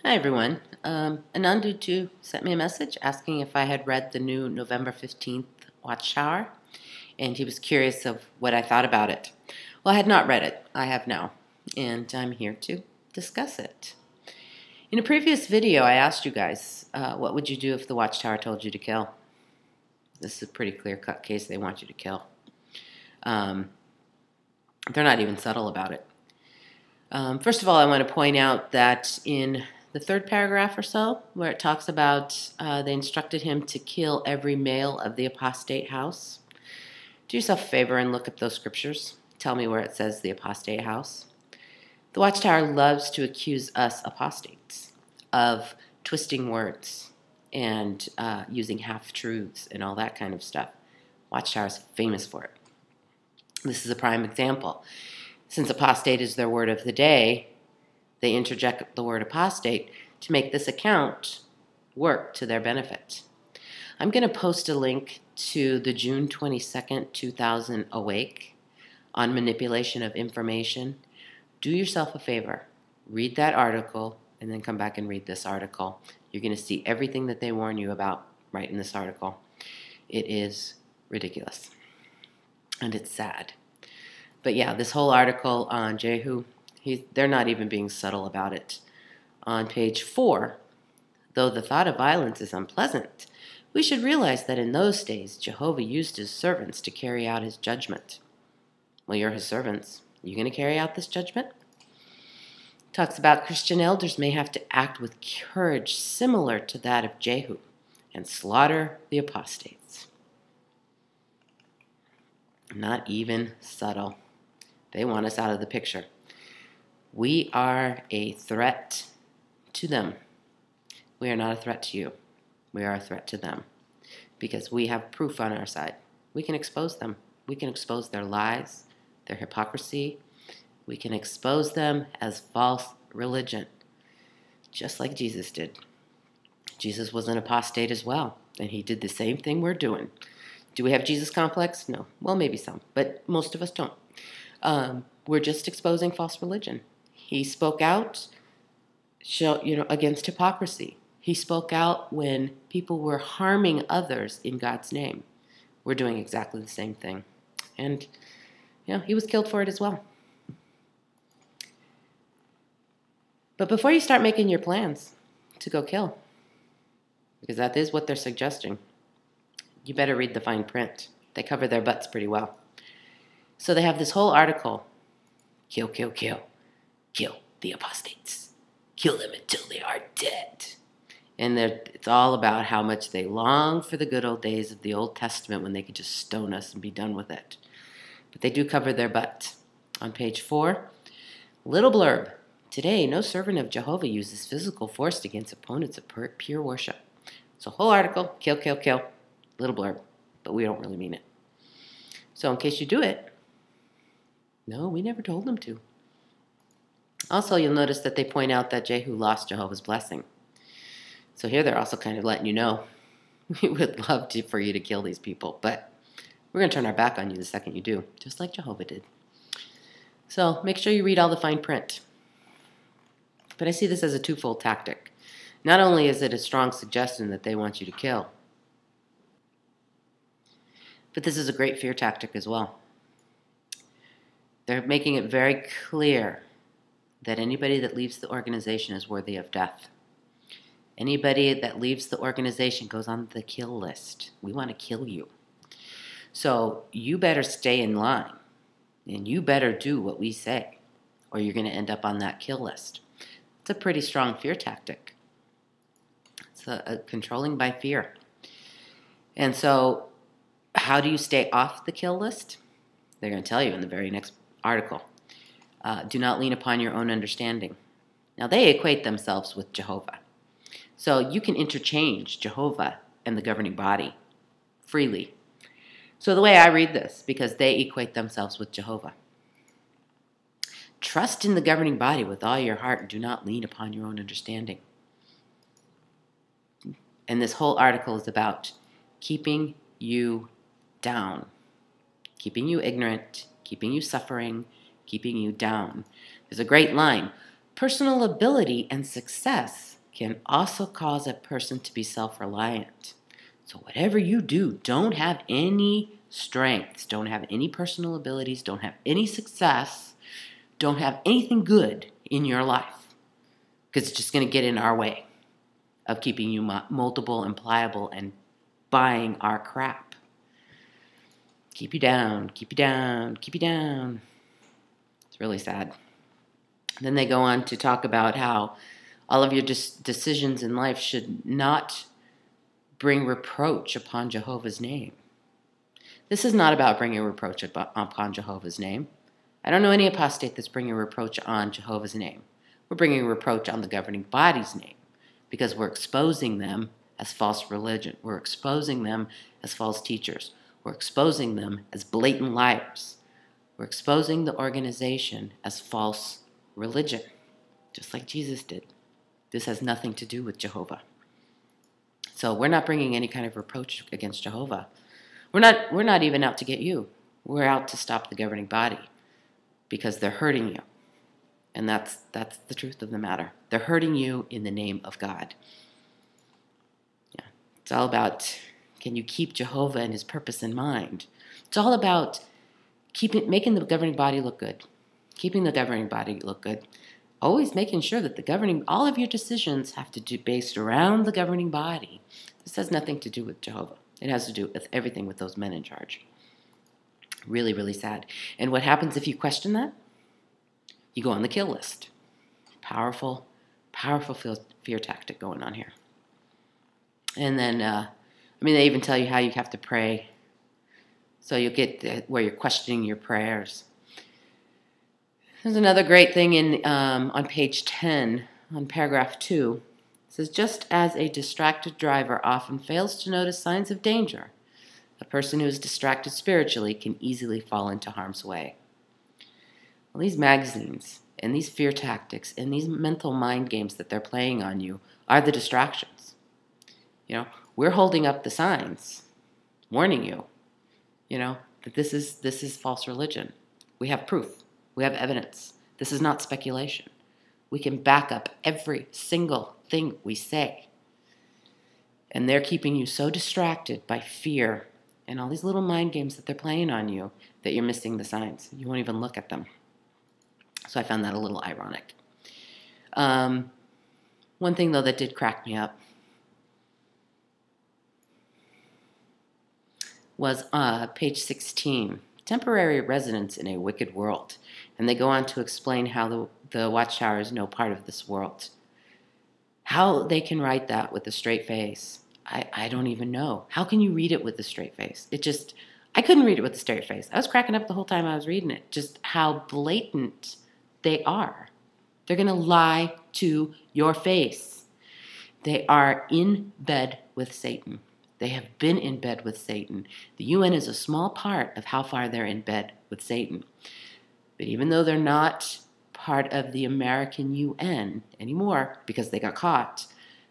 Hi everyone. Anandu2 sent me a message asking if I had read the new November 15th Watchtower, and he was curious of what I thought about it. Well, I had not read it. I have now, and I'm here to discuss it. In a previous video, I asked you guys, what would you do if the Watchtower told you to kill? This is a pretty clear-cut case they want you to kill. They're not even subtle about it. First of all, I want to point out that in the third paragraph or so, where it talks about they instructed him to kill every male of the apostate house. Do yourself a favor and look up those scriptures. Tell me where it says the apostate house. The Watchtower loves to accuse us apostates of twisting words and using half-truths and all that kind of stuff. Watchtower is famous for it. This is a prime example. Since apostate is their word of the day, they interject the word apostate to make this account work to their benefit. I'm going to post a link to the June 22nd, 2000 Awake on manipulation of information. Do yourself a favor. Read that article and then come back and read this article. You're going to see everything that they warn you about right in this article. It is ridiculous. And it's sad. But yeah, this whole article on Jehu, they're not even being subtle about it. On page 4, though the thought of violence is unpleasant, we should realize that in those days, Jehovah used his servants to carry out his judgment. Well, you're his servants. Are you going to carry out this judgment? Talks about Christian elders may have to act with courage similar to that of Jehu and slaughter the apostates. Not even subtle. They want us out of the picture. We are a threat to them. We are not a threat to you. We are a threat to them because we have proof on our side. We can expose them. We can expose their lies, their hypocrisy. We can expose them as false religion, just like Jesus did. Jesus was an apostate as well, and he did the same thing we're doing. Do we have Jesus complex? No. Well, maybe some, but most of us don't. We're just exposing false religion. He spoke out, against hypocrisy. He spoke out when people were harming others in God's name. We're doing exactly the same thing. And, he was killed for it as well. But before you start making your plans to go kill, because that is what they're suggesting, you better read the fine print. They cover their butts pretty well. So they have this whole article, kill, kill, kill, kill the apostates. Kill them until they are dead. And it's all about how much they long for the good old days of the Old Testament when they could just stone us and be done with it. But they do cover their butt. On page 4, little blurb. Today, no servant of Jehovah uses physical force against opponents of pure worship. So whole article, kill, kill, kill. Little blurb. But we don't really mean it. So in case you do it, no, we never told them to. Also, you'll notice that they point out that Jehu lost Jehovah's blessing. So here they're also kind of letting you know, we would love for you to kill these people, but we're going to turn our back on you the second you do, just like Jehovah did. So make sure you read all the fine print. But I see this as a twofold tactic. Not only is it a strong suggestion that they want you to kill, but this is a great fear tactic as well. They're making it very clear that anybody that leaves the organization is worthy of death. Anybody that leaves the organization goes on the kill list. We want to kill you. So you better stay in line, and you better do what we say, or you're going to end up on that kill list. It's a pretty strong fear tactic. It's a controlling by fear. And so how do you stay off the kill list? They're going to tell you in the very next article. Do not lean upon your own understanding. Now, they equate themselves with Jehovah. So you can interchange Jehovah and the governing body freely. So the way I read this, because they equate themselves with Jehovah. Trust in the governing body with all your heart and do not lean upon your own understanding. And this whole article is about keeping you down, keeping you ignorant, keeping you suffering, keeping you down. There's a great line. Personal ability and success can also cause a person to be self-reliant. So whatever you do, don't have any strengths, don't have any personal abilities, don't have any success, don't have anything good in your life, because it's just going to get in our way of keeping you multiple and pliable and buying our crap. Keep you down, keep you down, keep you down. It's really sad. Then they go on to talk about how all of your decisions in life should not bring reproach upon Jehovah's name. This is not about bringing reproach upon Jehovah's name. I don't know any apostate that's bringing reproach on Jehovah's name. We're bringing reproach on the governing body's name because we're exposing them as false religion. We're exposing them as false teachers. We're exposing them as blatant liars. We're exposing the organization as false religion, just like Jesus did. This has nothing to do with Jehovah. So we're not bringing any kind of reproach against Jehovah. We're not even out to get you. We're out to stop the governing body because they're hurting you. And that's the truth of the matter. They're hurting you in the name of God. Yeah. It's all about, can you keep Jehovah and his purpose in mind? It's all about making the governing body look good. Keeping the governing body look good. Always making sure that all of your decisions have to be based around the governing body. This has nothing to do with Jehovah. It has to do with everything with those men in charge. Really, really sad. And what happens if you question that? You go on the kill list. Powerful, powerful fear tactic going on here. And then, they even tell you how you have to pray. So you'll get where you're questioning your prayers. There's another great thing on page 10, on paragraph 2. It says, just as a distracted driver often fails to notice signs of danger, a person who is distracted spiritually can easily fall into harm's way. Well, these magazines and these fear tactics and these mental mind games that they're playing on you are the distractions. We're holding up the signs, warning you, that this is false religion. We have proof. We have evidence. This is not speculation. We can back up every single thing we say. And they're keeping you so distracted by fear and all these little mind games that they're playing on you that you're missing the signs. You won't even look at them. So I found that a little ironic. One thing, though, that did crack me up was page 16, temporary residence in a wicked world. And they go on to explain how the Watchtower is no part of this world. How they can write that with a straight face, I don't even know. How can you read it with a straight face? I couldn't read it with a straight face. I was cracking up the whole time I was reading it. Just how blatant they are. They're going to lie to your face. They are in bed with Satan. They have been in bed with Satan. The UN is a small part of how far they're in bed with Satan. But even though they're not part of the American UN anymore because they got caught,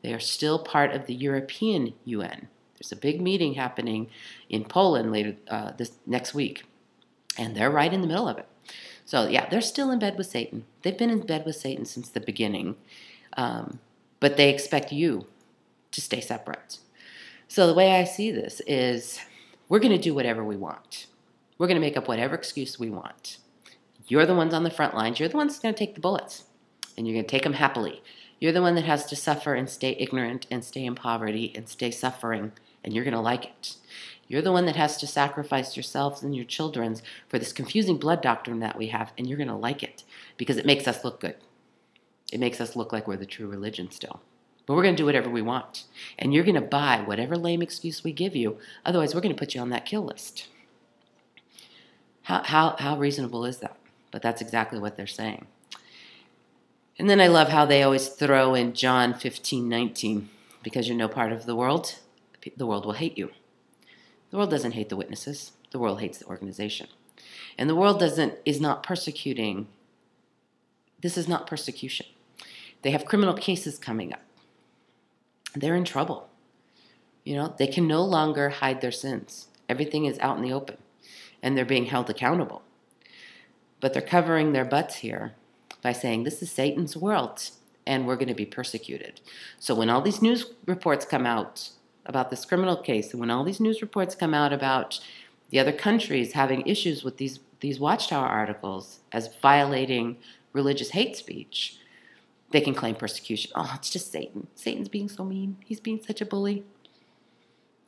they are still part of the European UN. There's a big meeting happening in Poland later this next week, and they're right in the middle of it. So yeah, they're still in bed with Satan. They've been in bed with Satan since the beginning, but they expect you to stay separate. So the way I see this is we're going to do whatever we want. We're going to make up whatever excuse we want. You're the ones on the front lines. You're the ones that's going to take the bullets, and you're going to take them happily. You're the one that has to suffer and stay ignorant and stay in poverty and stay suffering, and you're going to like it. You're the one that has to sacrifice yourselves and your children's for this confusing blood doctrine that we have, and you're going to like it because it makes us look good. It makes us look like we're the true religion still. But we're going to do whatever we want, and you're going to buy whatever lame excuse we give you. Otherwise, we're going to put you on that kill list. How reasonable is that? But that's exactly what they're saying. And then I love how they always throw in John 15:19, because you're no part of the world will hate you. The world doesn't hate the witnesses. The world hates the organization. And the world is not persecuting. This is not persecution. They have criminal cases coming up. They're in trouble. They can no longer hide their sins. Everything is out in the open, and they're being held accountable. But they're covering their butts here by saying this is Satan's world, and we're going to be persecuted. So when all these news reports come out about this criminal case, and when all these news reports come out about the other countries having issues with these Watchtower articles as violating religious hate speech, they can claim persecution. Oh, it's just Satan. Satan's being so mean. He's being such a bully.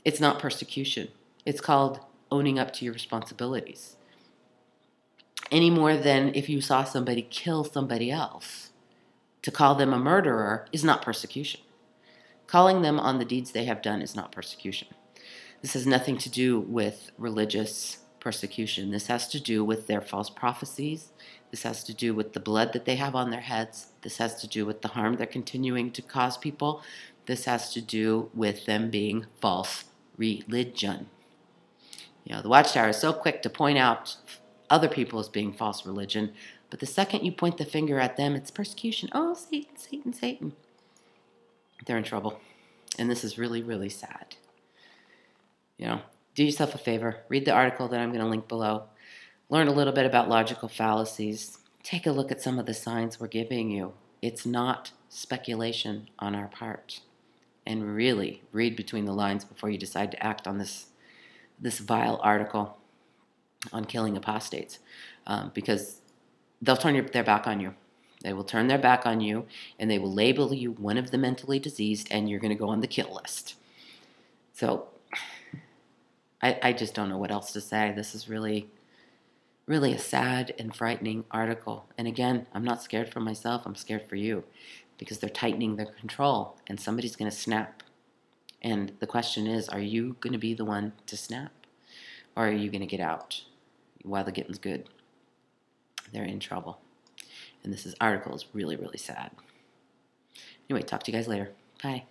It's not persecution. It's called owning up to your responsibilities. Any more than if you saw somebody kill somebody else. To call them a murderer is not persecution. Calling them on the deeds they have done is not persecution. This has nothing to do with religious persecution. This has to do with their false prophecies. This has to do with the blood that they have on their heads. This has to do with the harm they're continuing to cause people. This has to do with them being false religion. You know, the Watchtower is so quick to point out other people as being false religion, but the second you point the finger at them, it's persecution. Oh, Satan, Satan, Satan. They're in trouble. And this is really, really sad. You know, do yourself a favor. Read the article that I'm going to link below. Learn a little bit about logical fallacies. Take a look at some of the signs we're giving you. It's not speculation on our part. And really read between the lines before you decide to act on this vile article on killing apostates. Because they'll turn their back on you. They will turn their back on you, and they will label you one of the mentally diseased, and you're going to go on the kill list. So I just don't know what else to say. This is really, really a sad and frightening article. And again, I'm not scared for myself. I'm scared for you, because they're tightening their control, and somebody's going to snap. And the question is, are you going to be the one to snap? Or are you going to get out while the getting's good? They're in trouble. And this article is really, really sad. Anyway, talk to you guys later. Bye.